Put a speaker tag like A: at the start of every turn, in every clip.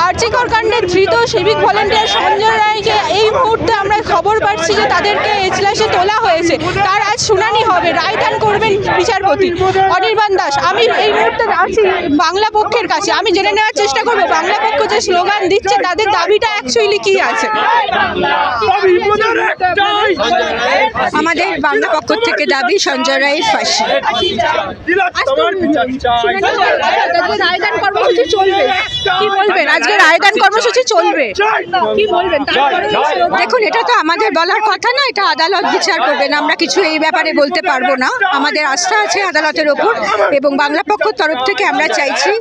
A: আরজিকর কাণ্ডে ধৃত civic volunteer Sanjay রায়কে এই মুহূর্তে আমরা খবর পাচ্ছি যে তাদেরকে এজলাসে তোলা হয়েছে। তার আজ শুনানি হবে, রায়দান করবেন বিচারপতি অনির্বাণ দাস। আমি এই মুহূর্তে আছি বাংলা পক্ষের কাছে, আমি জেনে নেওয়ার চেষ্টা করব বাংলা পক্ষ যে স্লোগান দিচ্ছে তাদের দাবিটা অ্যাকচুয়ালি কি আছে।
B: আমাদের বাংলা পক্ষ থেকে দাবি সঞ্জয় রায়ের ফাঁসি।
A: রায়দান কর্মসূচি চলবে, কি বলবেন? আজকে রায়দান কর্মসূচি চলবে, কি বলবেন?
B: দেখুন, এটা তো আমাদের বলার কথা না, এটা আদালত বিচার করবেন। আমরা কিছু এই ব্যাপারে বলতে পারবো না। আমাদের আস্থা আছে আদালতের ওপর এবং বাংলা পক্ষের তরফ থেকে আমরা চাইছি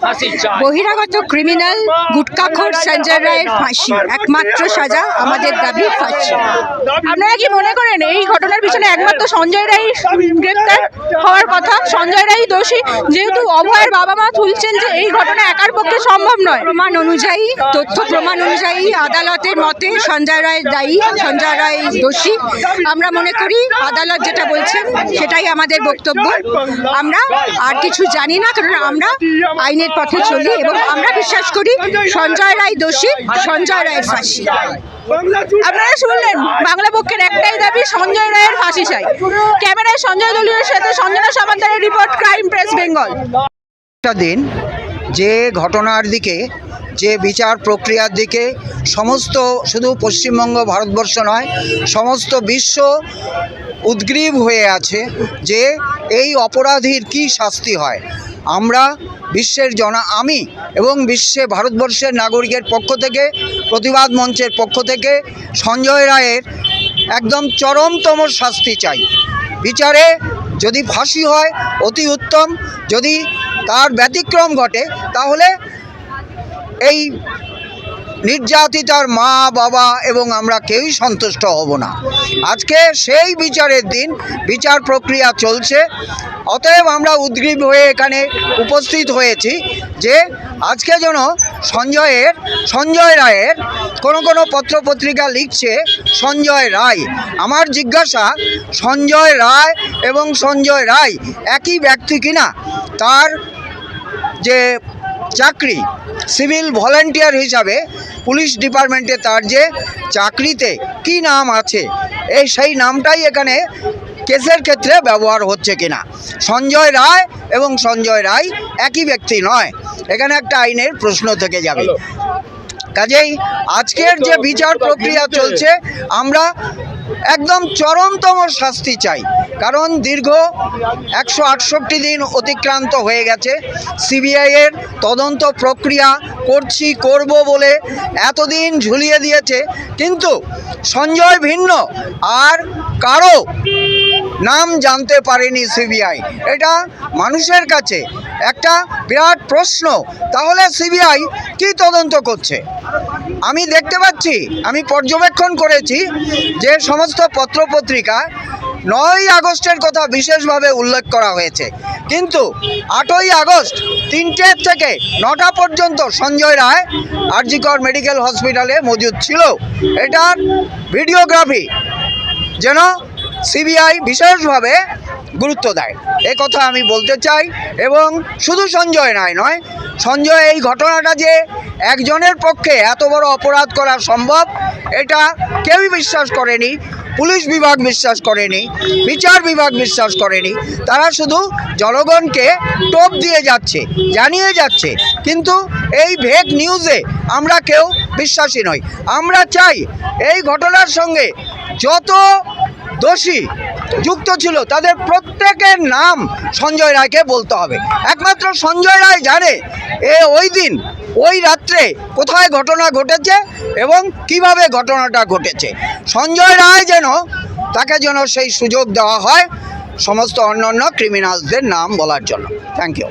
B: বহিরাগত ক্রিমিনাল গুটকাখোর সঞ্জয় রায়ের ফাঁসি, একমাত্র সাজা আমাদের দাবি ফাঁসি।
A: আপনারা কি মনে করেন এই ঘটনার পিছনে একমাত্র সঞ্জয় রায় গ্রেপ্তার হওয়ার কথা? সঞ্জয় রায় দোষী, যেহেতু অভয়ের বাবা মা তুলছেন যে এই ঘটনা একার পক্ষে সম্ভব নয়।
B: প্রমাণ অনুযায়ী, তথ্য প্রমাণ অনুযায়ী আদালতের মতে সঞ্জয় রায় দায়ী, সঞ্জয় রায় দোষী। আমরা মনে করি আদালত যেটা বলছেন সেটাই আমাদের বক্তব্য। আমরা আর কিছু জানি না, কারণ আমরা আইনের পথে চলি এবং আমরা বিশ্বাস করি সঞ্জয় রায় দোষী, সঞ্জয় রায়ের ফাঁসি।
A: আপনারা শুনলেন, বাংলা পক্ষের একটাই দাবি সঞ্জয় রায়ের ফাঁসি চাই। ক্যামেরায় সঞ্জয় দলীয়ের সাথে সঞ্জনা সামন্তের রিপোর্ট, ক্রাইম প্রেস বেঙ্গল।
C: দিন যে ঘটনার দিকে, যে বিচার প্রক্রিয়ার দিকে সমস্ত, শুধু পশ্চিমবঙ্গ ভারতবর্ষ নয়, সমস্ত বিশ্ব উদ্গ্রীব হয়ে আছে যে এই অপরাধীর কি শাস্তি হয়। আমরা বিশ্বের আমি এবং বিশ্বে ভারতবর্ষের নাগরিকের পক্ষ থেকে, প্রতিবাদ মঞ্চের পক্ষ থেকে সঞ্জয় রায়ের একদম চরমতম শাস্তি চাই। বিচারে যদি ফাঁসি হয় অতি উত্তম, যদি তার ব্যতিক্রম ঘটে তাহলে এই নির্যাতিতার মা বাবা এবং আমরা কেউই সন্তুষ্ট হব না। আজকে সেই বিচারের দিন, বিচার প্রক্রিয়া চলছে, অতএব আমরা উদ্গ্রীব হয়ে এখানে উপস্থিত হয়েছি যে আজকে যেন সঞ্জয় রায়ের কোনো পত্রপত্রিকা লিখছে সঞ্জয় রায়। আমার জিজ্ঞাসা, সঞ্জয় রায় এবং সঞ্জয় রায় একই ব্যক্তি কিনা? তার যে চাকরি সিভিল ভলেন্টিয়ার হিসাবে পুলিশ ডিপার্টমেন্টে, তার যে চাকরিতে কি নাম আছে, সেই নামটাই এখানে কেসের ক্ষেত্রে ব্যবহার হচ্ছে কিনা? সঞ্জয় রায় এবং সঞ্জয় রায় একই ব্যক্তি নয়, এখানে একটা আইনের প্রশ্ন থেকে যাবে। কাজেই আজকের যে বিচার প্রক্রিয়া চলছে, আমরা একদম চরমতম শাস্তি চাই। কারণ দীর্ঘ 168 দিন অতিক্রান্ত হয়ে গেছে। সিবিআইয়ের তদন্ত প্রক্রিয়া করব বলে এতদিন ঝুলিয়ে দিয়েছে, কিন্তু সঞ্জয় ভিন্ন আর কারো নাম জানতে পারেনি সিবিআই। এটা মানুষের কাছে একটা বিরাট প্রশ্ন। তাহলে সিবিআই কি তদন্ত করছে? আমি দেখতে পাচ্ছি, আমি পর্যবেক্ষণ করেছি যে সমস্ত পত্রপত্রিকা 9ই আগস্টের কথা বিশেষভাবে উল্লেখ করা হয়েছে, কিন্তু 8ই আগস্ট 3টে থেকে 9টা পর্যন্ত সঞ্জয় রায় আরজিকর মেডিকেল হসপিটালে মজুদ ছিল। এটার ভিডিওগ্রাফি যেন সিবিআই বিশেষভাবে গুরুত্ব দেয়, এ কথা আমি বলতে চাই। এবং শুধু সঞ্জয় রায় নয়, সঞ্জয়, এই ঘটনাটা যে একজনের পক্ষে এত বড় অপরাধ করা সম্ভব এটা কেউই বিশ্বাস করেনি। পুলিশ বিভাগ বিশ্বাস করেনি, বিচার বিভাগ বিশ্বাস করেনি। তারা শুধু জনগণকে টোপ দিয়ে যাচ্ছে, জানিয়ে যাচ্ছে, কিন্তু এই ফেক নিউজে আমরা কেউ বিশ্বাসী নই। আমরা চাই এই ঘটনার সঙ্গে যত দোষী যুক্ত ছিল তাদের প্রত্যেকের নাম সঞ্জয় রায়কে বলতে হবে। একমাত্র সঞ্জয় রায় জানে ওই দিন, ওই রাত্রে কোথায় ঘটনা ঘটেছে এবং কিভাবে ঘটনাটা ঘটেছে। সঞ্জয় রায় তাকে যেন সেই সুযোগ দেওয়া হয় সমস্ত অন্যান্য ক্রিমিনালসদের নাম বলার জন্য। Thank you.